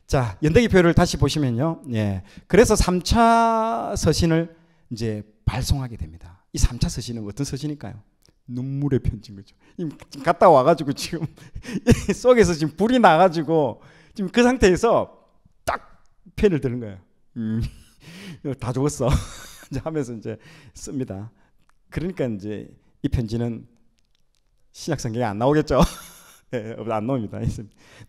자, 연대기표를 다시 보시면요. 예. 그래서 3차 서신을 이제 발송하게 됩니다. 이 3차 서신은 어떤 서신일까요? 눈물의 편지인 거죠. 지금 갔다 와가지고 지금 속에서 지금 불이 나가지고 지금 그 상태에서 딱 펜을 드는 거예요. 다 죽었어. 이제 하면서 이제 씁니다. 그러니까 이제 이 편지는 신약 성경에 안 나오겠죠. 네, 안 나옵니다.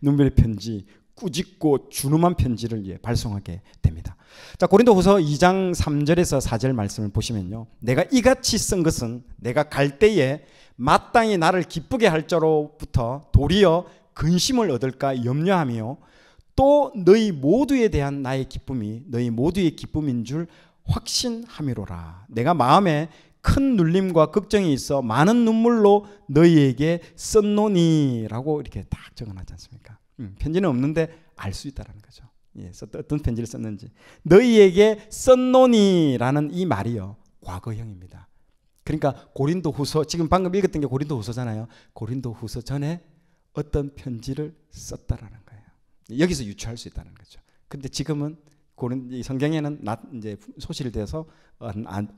눈물의 편지, 꾸짖고 준엄한 편지를 발송하게 됩니다. 자, 고린도후서 2장 3절에서 4절 말씀을 보시면요. 내가 이같이 쓴 것은 내가 갈 때에 마땅히 나를 기쁘게 할 자로부터 도리어 근심을 얻을까 염려하며 또 너희 모두에 대한 나의 기쁨이 너희 모두의 기쁨인 줄 확신함이로라. 내가 마음에 큰 눌림과 걱정이 있어 많은 눈물로 너희에게 썼노니라고 이렇게 딱 적어놨지 않습니까? 편지는 없는데 알 수 있다는 거죠. 예, 어떤 편지를 썼는지. 너희에게 썼노니라는 이 말이요, 과거형입니다. 그러니까 고린도후서, 지금 방금 읽었던 게 고린도후서잖아요. 고린도후서 전에 어떤 편지를 썼다라는 거예요. 여기서 유추할 수 있다는 거죠. 근데 지금은 성경에는 이제 소실돼서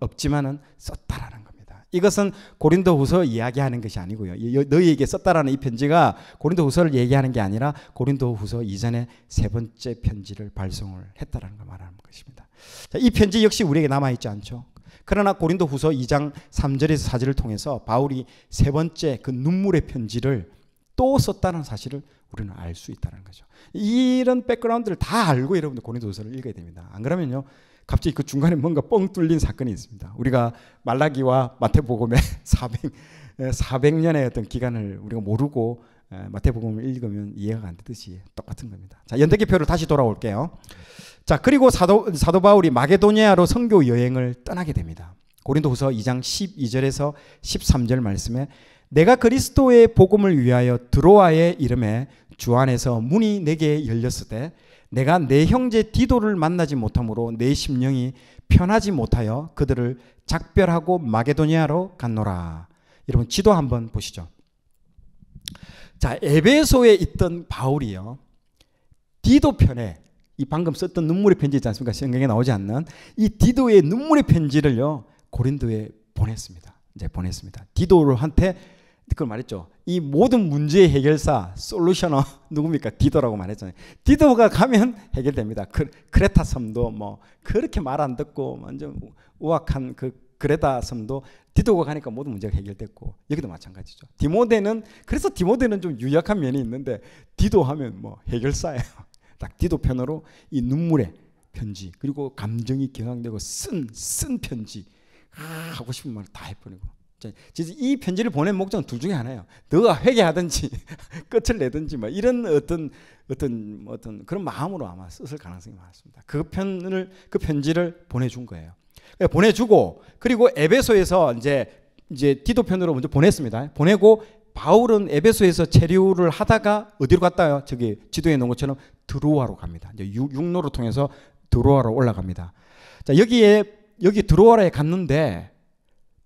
없지만은 썼다라는 겁니다. 이것은 고린도후서 이야기하는 것이 아니고요. 너희에게 썼다라는 이 편지가 고린도후서를 얘기하는 게 아니라 고린도후서 이전에 세 번째 편지를 발송을 했다라는 걸 말하는 것입니다. 자, 이 편지 역시 우리에게 남아 있지 않죠. 그러나 고린도후서 2장 3절에서 4절을 통해서 바울이 세 번째 그 눈물의 편지를 또 썼다는 사실을 우리는 알 수 있다는 거죠. 이런 백그라운드를 다 알고 여러분들 고린도후서를 읽어야 됩니다. 안 그러면요, 갑자기 그 중간에 뭔가 뻥 뚫린 사건이 있습니다. 우리가 말라기와 마태복음의 400년의 어떤 기간을 우리가 모르고 마태복음을 읽으면 이해가 안 되듯이 똑같은 겁니다. 자, 연대기표로 다시 돌아올게요. 자, 그리고 사도 바울이 마게도니아로 선교 여행을 떠나게 됩니다. 고린도후서 2장 12절에서 13절 말씀에 내가 그리스도의 복음을 위하여 드로아에 이름에 주 안에서 문이 내게 열렸을 때 내가 내 형제 디도를 만나지 못하므로 내 심령이 편하지 못하여 그들을 작별하고 마게도니아로 갔노라. 여러분 지도 한번 보시죠. 자, 에베소에 있던 바울이요, 디도 편에 이 방금 썼던 눈물의 편지 있지 않습니까? 성경에 나오지 않는 이 디도의 눈물의 편지를요 고린도에 보냈습니다. 이제 보냈습니다. 디도한테 그걸 말했죠. 이 모든 문제의 해결사, 솔루셔너 누굽니까? 디도라고 말했잖아요. 디도가 가면 해결됩니다. 크레타 섬도 뭐 그렇게 말 안 듣고 완전 우악한 그 그레타 섬도 디도가 가니까 모든 문제가 해결됐고, 여기도 마찬가지죠. 그래서 디모데는 좀 유약한 면이 있는데 디도 하면 뭐 해결사예요. 딱 디도 편으로 이 눈물의 편지, 그리고 감정이 격앙되고 쓴 편지, 하고 싶은 말 다 해버리고. 진짜 이 편지를 보낸 목적은 둘 중에 하나예요. 너가 회개하든지 끝을 내든지 뭐 이런 어떤 그런 마음으로 아마 썼을 가능성이 많습니다. 그 편지를 보내준 거예요. 보내주고, 그리고 에베소에서 이제 디도 편으로 먼저 보냈습니다. 보내고 바울은 에베소에서 체류를 하다가 어디로 갔다요? 저기 지도에 놓은 것처럼 드로아로 갑니다. 이제 육로를 통해서 드로아로 올라갑니다. 자, 여기 드로아에 갔는데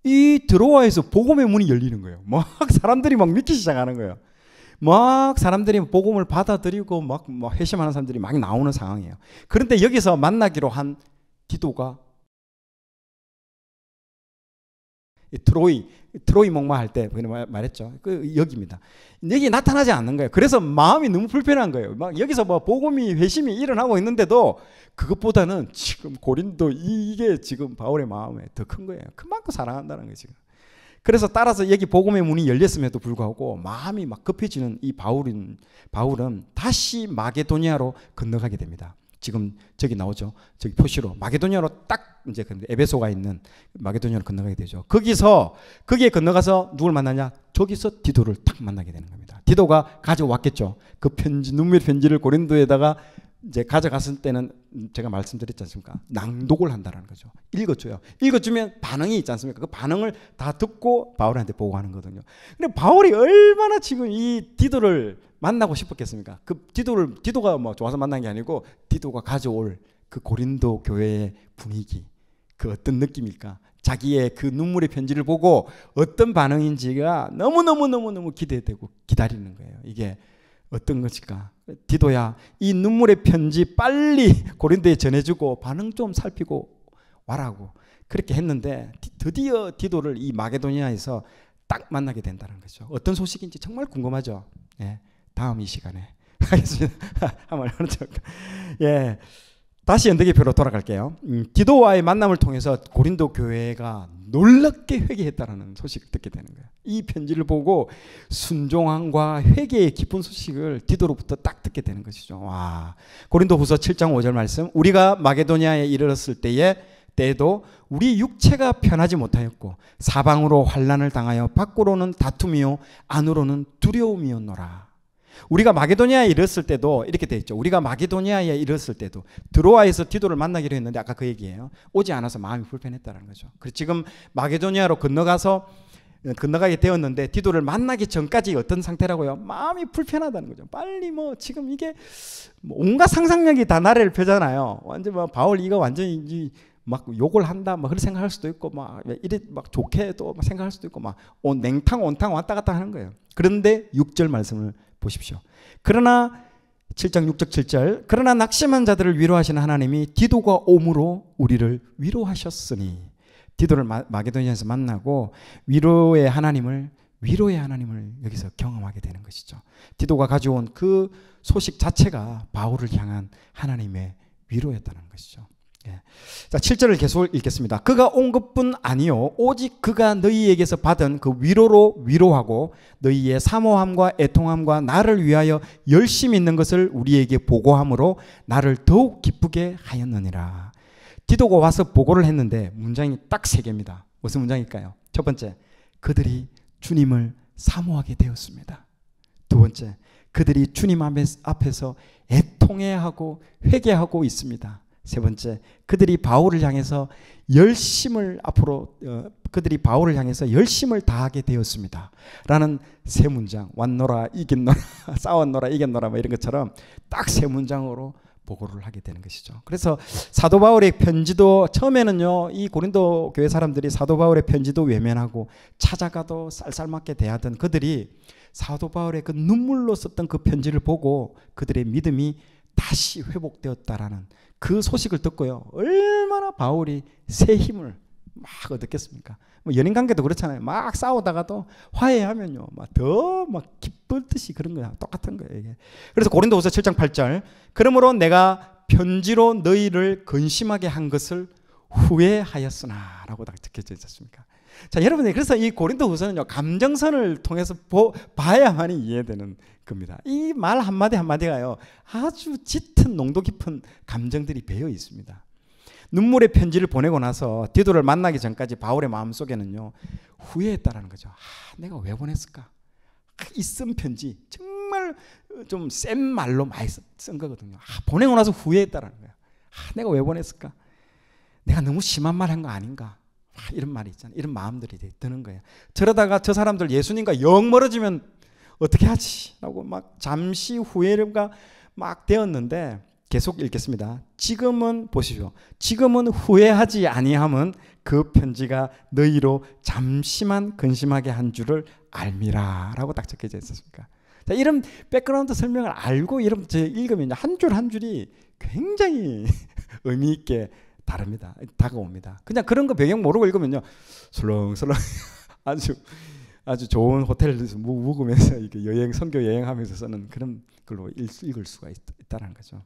이 드로아에서 복음의 문이 열리는 거예요. 막 사람들이 막 믿기 시작하는 거예요. 막 사람들이 복음을 받아들이고 막 회심하는 사람들이 막 나오는 상황이에요. 그런데 여기서 만나기로 한 디도가 트로이 목마할 때 말했죠. 여기입니다. 여기 나타나지 않는 거예요. 그래서 마음이 너무 불편한 거예요. 막 여기서 뭐 복음이 회심이 일어나고 있는데도 그것보다는 지금 고린도 이게 지금 바울의 마음에 더 큰 거예요. 그만큼 사랑한다는 거예요, 지금. 그래서 따라서 여기 복음의 문이 열렸음에도 불구하고 마음이 막 급해지는 이 바울은 다시 마게도니아로 건너가게 됩니다. 지금 저기 나오죠. 저기 표시로 마게도니아로 딱 이제 에베소가 있는 마게도니아로 건너가게 되죠. 거기에 건너가서 누굴 만나냐? 저기서 디도를 딱 만나게 되는 겁니다. 디도가 가져왔겠죠. 그 편지, 눈물 편지를 고린도에다가 이제 가져갔을 때는 제가 말씀드렸지 않습니까? 낭독을 한다는 거죠. 읽어줘요. 읽어주면 반응이 있지 않습니까? 그 반응을 다 듣고 바울한테 보고하는 거거든요. 근데 바울이 얼마나 지금 이 디도를 만나고 싶었겠습니까? 그 디도가 뭐 좋아서 만난 게 아니고 디도가 가져올 그 고린도 교회의 분위기, 그 어떤 느낌일까? 자기의 그 눈물의 편지를 보고 어떤 반응인지가 너무 기대되고 기다리는 거예요. 이게 어떤 것일까? 디도야, 이 눈물의 편지 빨리 고린도에 전해주고 반응 좀 살피고 와라고 그렇게 했는데 드디어 디도를 이 마게도니아에서 딱 만나게 된다는 거죠. 어떤 소식인지 정말 궁금하죠. 예, 다음 이 시간에 하겠습니다. 한번 예, 다시 연대기표로 돌아갈게요. 디도와의 만남을 통해서 고린도 교회가 놀랍게 회개했다라는 소식을 듣게 되는 거예요. 이 편지를 보고 순종함과 회개의 기쁜 소식을 디도로부터 딱 듣게 되는 것이죠. 와, 고린도후서 7장 5절 말씀. 우리가 마게도니아에 이르렀을 때에도 우리 육체가 편하지 못하였고 사방으로 환난을 당하여 밖으로는 다툼이요 안으로는 두려움이었노라. 우리가 마게도니아에 이르렀을 때도 이렇게 돼 있죠. 우리가 마게도니아에 이르렀을 때도 드로아에서 디도를 만나기로 했는데 아까 그 얘기예요. 오지 않아서 마음이 불편했다는 거죠. 그래서 지금 마게도니아로 건너가게 되었는데 디도를 만나기 전까지 어떤 상태라고요? 마음이 불편하다는 거죠. 빨리 뭐 지금 이게 온갖 상상력이 다 나래를 펴잖아요. 완전 뭐 바울 이거 완전히 막 욕을 한다 막 그렇게 생각할 수도 있고 막 이래 막 좋게 또 생각할 수도 있고 막 냉탕 온탕 왔다 갔다 하는 거예요. 그런데 6절 말씀을 보십시오. 그러나 7장 6절 7절 그러나 낙심한 자들을 위로하시는 하나님이 디도가 옴으로 우리를 위로하셨으니 디도를 마게도니아에서 만나고 위로의 하나님을 여기서 경험하게 되는 것이죠. 디도가 가져온 그 소식 자체가 바울을 향한 하나님의 위로였다는 것이죠. 예. 자, 7절을 계속 읽겠습니다. 그가 온 것뿐 아니요 오직 그가 너희에게서 받은 그 위로로 위로하고 너희의 사모함과 애통함과 나를 위하여 열심히 있는 것을 우리에게 보고함으로 나를 더욱 기쁘게 하였느니라. 디도가 와서 보고를 했는데 문장이 딱 3개입니다. 무슨 문장일까요? 첫 번째, 그들이 주님을 사모하게 되었습니다. 두 번째, 그들이 주님 앞에서 애통해하고 회개하고 있습니다. 세 번째, 그들이 바울을 향해서 열심을 다하게 되었습니다. 라는 3문장, 왔노라 이겼노라 싸웠노라 이겼노라 뭐 이런 것처럼 딱 3문장으로 보고를 하게 되는 것이죠. 그래서 사도 바울의 편지도 처음에는요, 이 고린도 교회 사람들이 사도 바울의 편지도 외면하고 찾아가도 쌀쌀맞게 대하던 그들이 사도 바울의 그 눈물로 썼던 그 편지를 보고 그들의 믿음이 다시 회복되었다라는 그 소식을 듣고요, 얼마나 바울이 새 힘을 막 얻었겠습니까? 뭐 연인 관계도 그렇잖아요. 막 싸우다가도 화해하면요, 막 더 막 기쁠 듯이 그런 거야. 똑같은 거예요, 이게. 그래서 고린도후서 7장 8절. 그러므로 내가 편지로 너희를 근심하게 한 것을 후회하였으나라고 딱 적혀져 있었습니까? 자, 여러분들, 그래서 이 고린도후서는요, 감정선을 통해서 봐야만이 이해되는 겁니다. 이 말 한마디 한마디가요, 아주 짙은 농도 깊은 감정들이 배어 있습니다. 눈물의 편지를 보내고 나서 디도를 만나기 전까지 바울의 마음속에는요, 후회했다라는 거죠. 내가 왜 보냈을까? 이 쓴 편지 정말 좀 센 말로 많이 쓴 거거든요. 보내고 나서 후회했다라는 거예요. 내가 왜 보냈을까? 내가 너무 심한 말 한 거 아닌가? 이런 말이 있잖아요. 이런 마음들이 드는 거예요. 저러다가 저 사람들 예수님과 영 멀어지면 어떻게 하지? 라고 막 잠시 후회가 막 되었는데, 계속 읽겠습니다. 지금은 보시죠. 지금은 후회하지 아니함은 그 편지가 너희로 잠시만 근심하게 한 줄을 알미라 라고 딱 적혀져 있었습니까? 자, 이런 백그라운드 설명을 알고 이런 읽으면 한 줄 한 줄이 굉장히 의미 있게 다가옵니다. 그냥 그런 거 배경 모르고 읽으면요, 설렁설렁 아주 좋은 호텔에서 묵으면서 이렇게 선교 여행하면서 쓰는 그런 걸로 읽을 수가 있다는 거죠.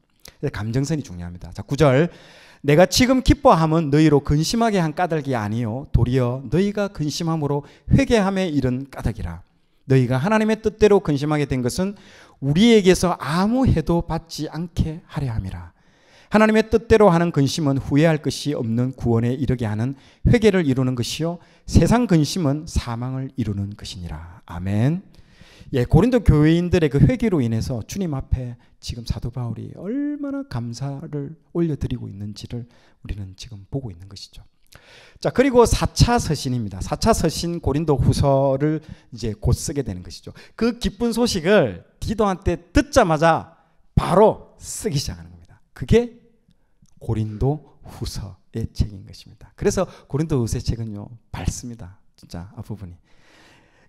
감정선이 중요합니다. 자, 9절. 내가 지금 기뻐함은 너희로 근심하게 한 까닭이 아니요 도리어 너희가 근심함으로 회개함에 이른 까닭이라. 너희가 하나님의 뜻대로 근심하게 된 것은 우리에게서 아무 해도 받지 않게 하려 함이라. 하나님의 뜻대로 하는 근심은 후회할 것이 없는 구원에 이르게 하는 회개를 이루는 것이요 세상 근심은 사망을 이루는 것이니라. 아멘. 예, 고린도 교회인들의 그 회개로 인해서 주님 앞에 지금 사도 바울이 얼마나 감사를 올려드리고 있는지를 우리는 지금 보고 있는 것이죠. 자, 그리고 4차 서신입니다. 4차 서신 고린도 후서를 이제 곧 쓰게 되는 것이죠. 그 기쁜 소식을 디도한테 듣자마자 바로 쓰기 시작하는 겁니다. 그게 고린도 후서의 책인 것입니다. 그래서 고린도 후서의 책은요, 밝습니다. 진짜 앞부분이.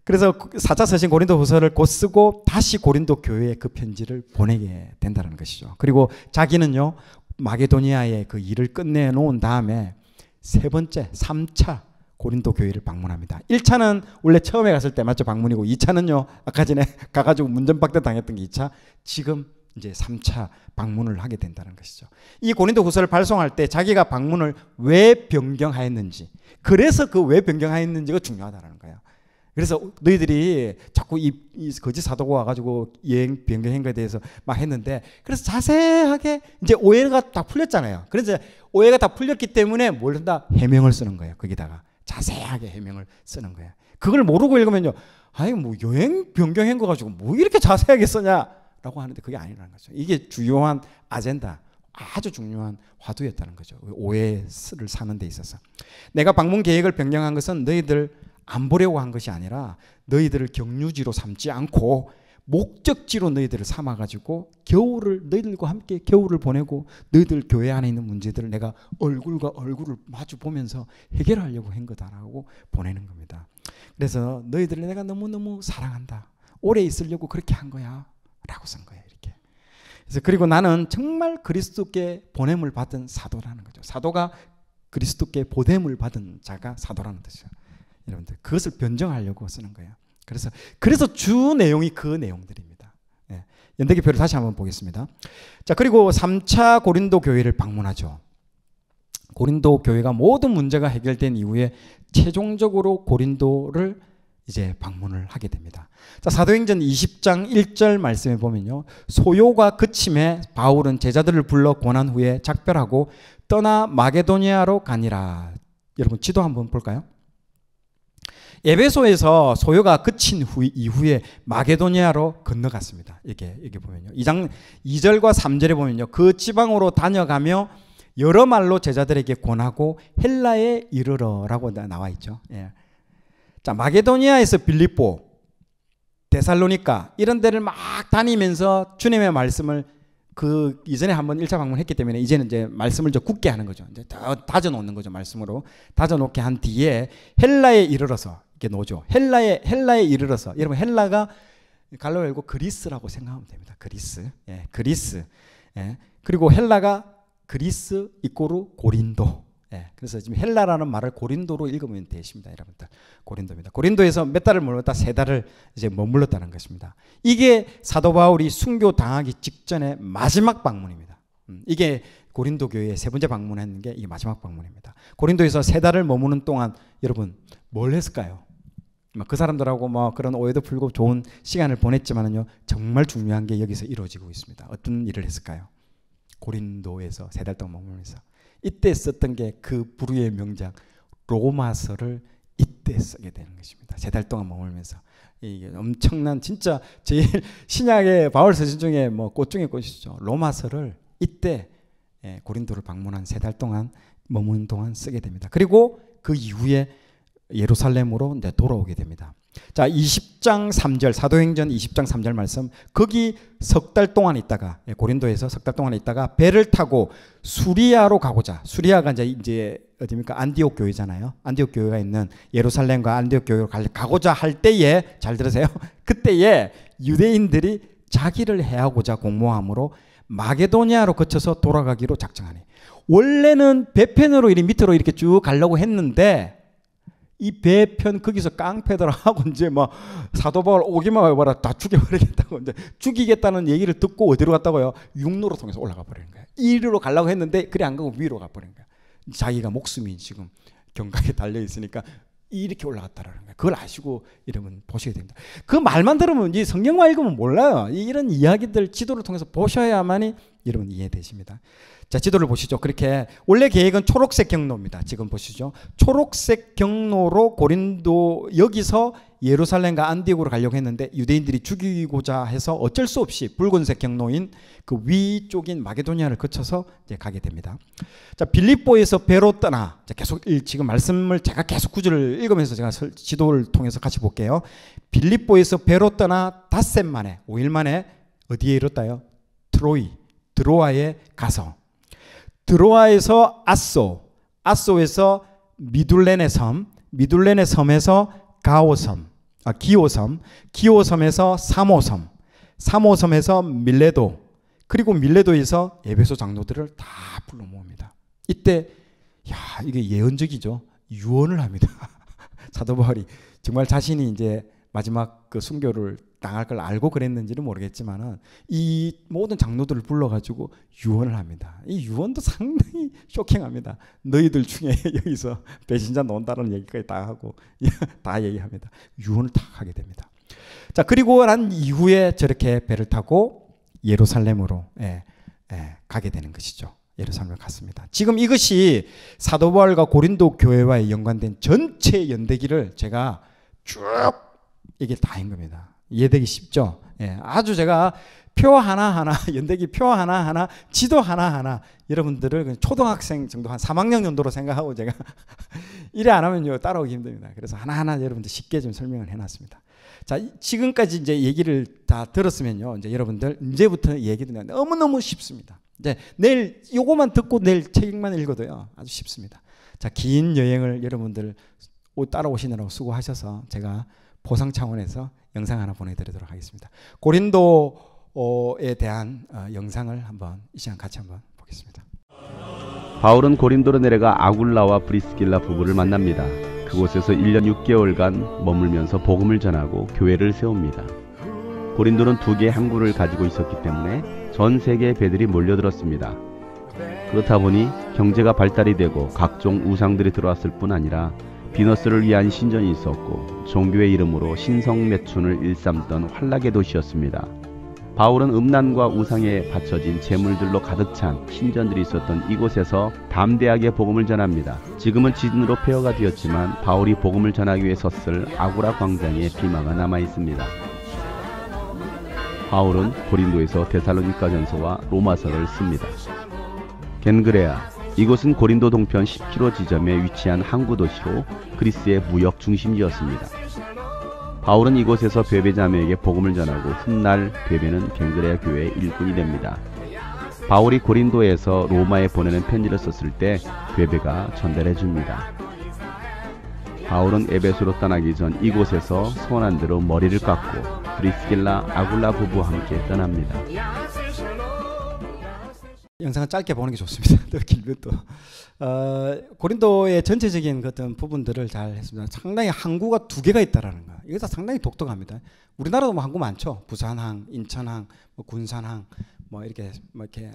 그래서 4차 서신 고린도후서를 곧 쓰고 다시 고린도 교회에 그 편지를 보내게 된다는 것이죠. 그리고 자기는요 마게도니아의 그 일을 끝내 놓은 다음에 세 번째 3차 고린도 교회를 방문합니다. 1차는 원래 처음에 갔을 때 맞죠 방문이고 2차는요 아까 전에 가가지고 문전박대 당했던 게 2차, 지금 이제 3차 방문을 하게 된다는 것이죠. 이 고린도 후서를 발송할 때 자기가 방문을 왜 변경하였는지, 그래서 그 왜 변경하였는지가 중요하다는 거예요. 그래서 너희들이 자꾸 이 거짓 사도가 와가지고 여행 변경한 거에 대해서 막 했는데, 그래서 자세하게 이제 오해가 다 풀렸잖아요. 그래서 오해가 다 풀렸기 때문에 뭘 한다? 해명을 쓰는 거예요. 거기다가 자세하게 해명을 쓰는 거예요. 그걸 모르고 읽으면요, 아니 뭐 여행 변경한 거 가지고 뭐 이렇게 자세하게 쓰냐라고 하는데 그게 아니라는 거죠. 이게 주요한 아젠다, 아주 중요한 화두였다는 거죠. 오해를 사는 데 있어서. 내가 방문 계획을 변경한 것은 너희들 안 보려고 한 것이 아니라 너희들을 경유지로 삼지 않고 목적지로 너희들을 삼아가지고 겨울을 너희들과 함께 겨울을 보내고 너희들 교회 안에 있는 문제들을 내가 얼굴과 얼굴을 마주 보면서 해결하려고 한 거다라고 보내는 겁니다. 그래서 너희들을 내가 너무너무 사랑한다, 오래 있으려고 그렇게 한 거야 라고 쓴 거예요. 이렇게. 그래서 그리고 나는 정말 그리스도께 보냄을 받은 사도라는 거죠. 사도가 그리스도께 보냄을 받은 자가 사도라는 뜻이죠. 여러분들 그것을 변정하려고 쓰는 거예요. 그래서 주 내용이 그 내용들입니다. 예. 연대기표를 다시 한번 보겠습니다. 자, 그리고 3차 고린도 교회를 방문하죠. 고린도 교회가 모든 문제가 해결된 이후에 최종적으로 고린도를 이제 방문을 하게 됩니다. 자, 사도행전 20장 1절 말씀에 보면요, 소요가 그침에 바울은 제자들을 불러 권한 후에 작별하고 떠나 마게도니아로 가니라. 여러분 지도 한번 볼까요? 에베소에서 소요가 그친 이후에 마게도니아로 건너갔습니다. 이게 보면요. 2절과 3절에 보면요. 그 지방으로 다녀가며 여러 말로 제자들에게 권하고 헬라에 이르러라고 나와 있죠. 예. 자, 마게도니아에서 빌립보, 데살로니가 이런 데를 막 다니면서 주님의 말씀을 그 이전에 한번 1차 방문했기 때문에 이제는 이제 말씀을 좀 굳게 하는 거죠. 이제 다져 놓는 거죠. 말씀으로 다져 놓게 한 뒤에 헬라에 이르러서 이게 노죠. 헬라에 이르러서, 여러분 헬라가 갈로 열고 그리스라고 생각하면 됩니다. 그리스. 예, 그리스. 예. 그리고 헬라가 그리스 이꼬르 고린도. 예, 그래서 지금 헬라라는 말을 고린도로 읽으면 되십니다, 여러분들. 고린도입니다. 고린도에서 몇 달을 머물렀다, 3달을 이제 머물렀다는 것입니다. 이게 사도 바울이 순교 당하기 직전의 마지막 방문입니다. 이게 고린도 교회에 세 번째 방문했는 게 이게 마지막 방문입니다. 고린도에서 3달을 머무는 동안 여러분 뭘 했을까요? 그 사람들하고 뭐 그런 오해도 풀고 좋은 시간을 보냈지만은요, 정말 중요한 게 여기서 이루어지고 있습니다. 어떤 일을 했을까요? 고린도에서 3달 동안 머물면서 이때 썼던 게 그 불후의 명작 로마서를 이때 쓰게 되는 것입니다. 3달 동안 머물면서. 이게 엄청난 진짜 제일 신약의 바울 서신 중에 뭐 꽃 중에 꽃이죠. 로마서를 이때 고린도를 방문한 3달 동안 머무는 동안 쓰게 됩니다. 그리고 그 이후에 예루살렘으로 이제 돌아오게 됩니다. 자, 20장 3절 사도행전 20장 3절 말씀, 거기 석 달 동안 있다가 고린도에서 석 달 동안 있다가 배를 타고 수리아로 가고자, 수리아가 이제 어디입니까? 안디옥 교회잖아요. 안디옥 교회가 있는 예루살렘과 안디옥 교회로 가고자 할 때에, 잘 들으세요. 그때에 유대인들이 자기를 해하고자 공모함으로 마게도니아로 거쳐서 돌아가기로 작정하네. 원래는 배편으로 밑으로 이렇게 쭉 가려고 했는데 이 배편 거기서 깡패들 하고 이제 막 사도 바울 오기만 해봐라 다 죽여버리겠다고 이제 죽이겠다는 얘기를 듣고 어디로 갔다고요? 육로로 통해서 올라가 버리는 거예요. 이리로 가려고 했는데 그래 안 가고 위로 가버리는 거예요. 자기가 목숨이 지금 경각에 달려 있으니까 이렇게 올라갔다라는 거예요. 그걸 아시고 여러분 보셔야 됩니다. 그 말만 들으면 이 성경만 읽으면 몰라요. 이런 이야기들 지도를 통해서 보셔야만이 여러분 이해되십니다. 자, 지도를 보시죠. 그렇게 원래 계획은 초록색 경로입니다. 지금 보시죠. 초록색 경로로 고린도 여기서 예루살렘과 안디옥으로 가려고 했는데 유대인들이 죽이고자 해서 어쩔 수 없이 붉은색 경로인 그 위쪽인 마게도니아를 거쳐서 이제 가게 됩니다. 자, 빌립보에서 배로 떠나, 자, 계속 지금 말씀을 제가 계속 구절을 읽으면서 제가 지도를 통해서 같이 볼게요. 빌립보에서 배로 떠나 닷새 만에 5일 만에 어디에 이뤘다요? 드로아에 가서 드로아에서 아소에서 미둘렌의 섬에서 가오섬, 기호섬, 기호섬에서 3호섬, 3호섬에서 밀레도, 그리고 밀레도에서 에베소 장로들을 다 불러 모읍니다. 이때 이게 예언적이죠. 유언을 합니다. 사도 바울이 정말 자신이 이제 마지막 그 순교를 당할 걸 알고 그랬는지는 모르겠지만은 이 모든 장로들을 불러가지고 유언을 합니다. 이 유언도 상당히 쇼킹합니다. 너희들 중에 여기서 배신자 논다는 얘기까지 다 하고 다 얘기합니다. 유언을 다 하게 됩니다. 자, 그리고 난 이후에 저렇게 배를 타고 예루살렘으로 가게 되는 것이죠. 예루살렘을 갔습니다. 지금 이것이 사도 바울과 고린도 교회와의 연관된 전체 연대기를 제가 쭉 이게 다인 겁니다. 이해되기 쉽죠? 아주 제가 표 하나하나, 연대기 표 하나하나, 지도 하나하나 여러분들을 초등학생 정도 한 3학년 정도로 생각하고 제가 이래 안 하면요 따라오기 힘듭니다. 그래서 하나하나 여러분들 쉽게 좀 설명을 해놨습니다. 자, 지금까지 이제 얘기를 다 들었으면요, 이제 여러분들 이제부터 얘기는 너무너무 쉽습니다. 이제 내일 요거만 듣고 내일 책만 읽어도요 아주 쉽습니다. 자, 긴 여행을 여러분들 따라오시느라고 수고하셔서 제가 보상 차원에서 영상 하나 보내드리도록 하겠습니다. 고린도에 대한 영상을 한번 이 시간 같이 한번 보겠습니다. 바울은 고린도로 내려가 아굴라와 브리스길라 부부를 만납니다. 그곳에서 1년 6개월간 머물면서 복음을 전하고 교회를 세웁니다. 고린도는 2개의 항구를 가지고 있었기 때문에 전 세계의 배들이 몰려들었습니다. 그렇다 보니 경제가 발달이 되고 각종 우상들이 들어왔을 뿐 아니라 비너스를 위한 신전이 있었고 종교의 이름으로 신성매춘을 일삼던 환락의 도시였습니다. 바울은 음란과 우상에 바쳐진 제물들로 가득 찬 신전들이 있었던 이곳에서 담대하게 복음을 전합니다. 지금은 진으로 폐허가 되었지만 바울이 복음을 전하기 위해 섰을 아고라 광장에 비마가 남아있습니다. 바울은 고린도에서 데살로니가전서와 로마서를 씁니다. 겐그레아, 이곳은 고린도 동편 10km 지점에 위치한 항구 도시로 그리스의 무역 중심지였습니다. 바울은 이곳에서 베베 자매에게 복음을 전하고 훗날 베베는 겐그레아 교회의 일꾼이 됩니다. 바울이 고린도에서 로마에 보내는 편지를 썼을 때 베베가 전달해 줍니다. 바울은 에베소로 떠나기 전 이곳에서 소원한 대로 머리를 깎고 브리스길라 아굴라 부부와 함께 떠납니다. 영상을 짧게 보는 게 좋습니다. 또 길면 또 고린도의 전체적인 어떤 부분들을 잘 했습니다. 상당히 항구가 2개가 있다라는 거. 이거 다 상당히 독특합니다. 우리나라도 뭐 항구 많죠. 부산항, 인천항, 뭐 군산항, 뭐 이렇게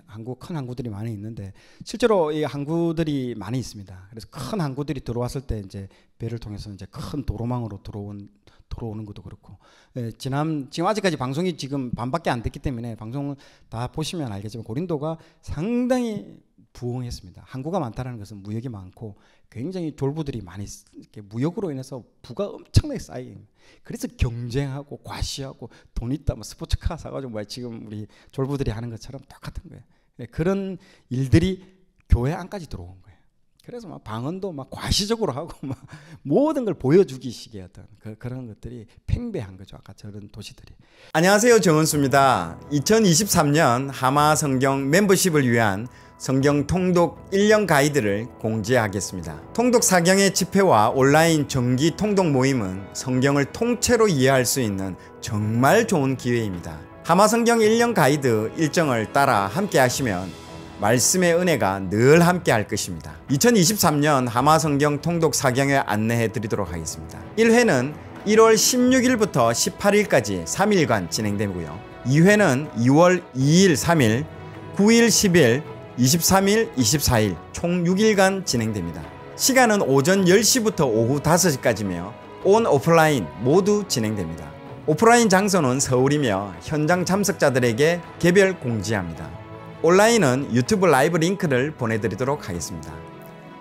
항구, 큰 항구들이 많이 있는데 실제로 이 항구들이 많이 있습니다. 그래서 큰 항구들이 들어왔을 때 이제 배를 통해서 이제 큰 도로망으로 들어오는 것도 그렇고, 지금 아직까지 방송이 지금 반밖에 안 됐기 때문에 방송을 다 보시면 알겠지만 고린도가 상당히 부흥했습니다. 항구가 많다는 것은 무역이 많고 굉장히 졸부들이 많이 이렇게 무역으로 인해서 부가 엄청나게 쌓이는. 그래서 경쟁하고 과시하고 돈 있다 뭐 스포츠카 사가지고 뭐 지금 우리 졸부들이 하는 것처럼 똑같은 거예요. 그런 일들이 교회 안까지 들어온 거예요. 그래서 막 방언도 막 과시적으로 하고 막 모든 걸 보여주기식의 어떤 그런 것들이 팽배한 거죠. 아까 저런 도시들이. 안녕하세요, 정은수입니다. 2023년 하마 성경 멤버십을 위한 성경 통독 1년 가이드를 공지하겠습니다. 통독 사경의 집회와 온라인 정기 통독 모임은 성경을 통째로 이해할 수 있는 정말 좋은 기회입니다. 하마 성경 1년 가이드 일정을 따라 함께 하시면 말씀의 은혜가 늘 함께 할 것입니다. 2023년 하마 성경 통독 사경회 안내해 드리도록 하겠습니다. 1회는 1월 16일부터 18일까지 3일간 진행되고요. 2회는 2월 2일 3일, 9일 10일, 23일, 24일 총 6일간 진행됩니다. 시간은 오전 10시부터 오후 5시까지며 온 오프라인 모두 진행됩니다. 오프라인 장소는 서울이며 현장 참석자들에게 개별 공지합니다. 온라인은 유튜브 라이브 링크를 보내드리도록 하겠습니다.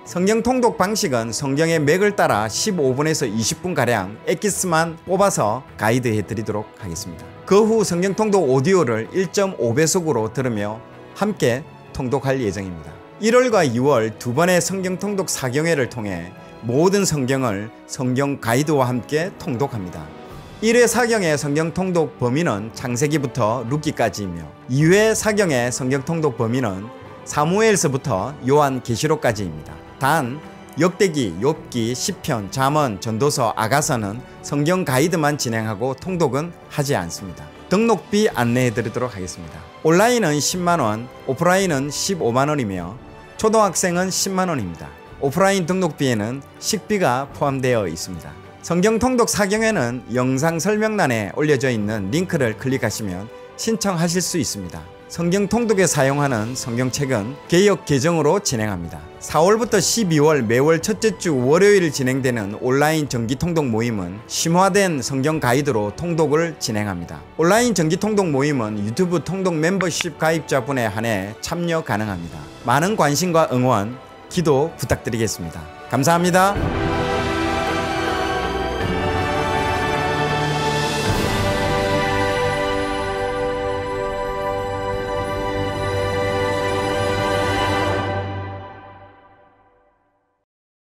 성경 통독 방식은 성경의 맥을 따라 15분에서 20분가량 엑기스만 뽑아서 가이드 해드리도록 하겠습니다. 그 후 성경 통독 오디오를 1.5배속으로 들으며 함께 통독할 예정입니다. 1월과 2월 두 번의 성경 통독 사경회를 통해 모든 성경을 성경 가이드와 함께 통독합니다. 1회 사경의 성경 통독 범위는 창세기부터 룻기까지이며 2회 사경의 성경 통독 범위는 사무엘서부터 요한계시록까지입니다. 단 역대기, 욥기, 시편, 잠언, 전도서, 아가서는 성경 가이드만 진행하고 통독은 하지 않습니다. 등록비 안내해 드리도록 하겠습니다. 온라인은 10만원, 오프라인은 15만원이며 초등학생은 10만원입니다. 오프라인 등록비에는 식비가 포함되어 있습니다. 성경 통독 사경에는 영상 설명란에 올려져 있는 링크를 클릭하시면 신청하실 수 있습니다. 성경 통독에 사용하는 성경책은 개역 개정으로 진행합니다. 4월부터 12월 매월 첫째 주 월요일 진행되는 온라인 정기 통독 모임은 심화된 성경 가이드로 통독을 진행합니다. 온라인 정기 통독 모임은 유튜브 통독 멤버십 가입자분에 한해 참여 가능합니다. 많은 관심과 응원, 기도 부탁드리겠습니다. 감사합니다.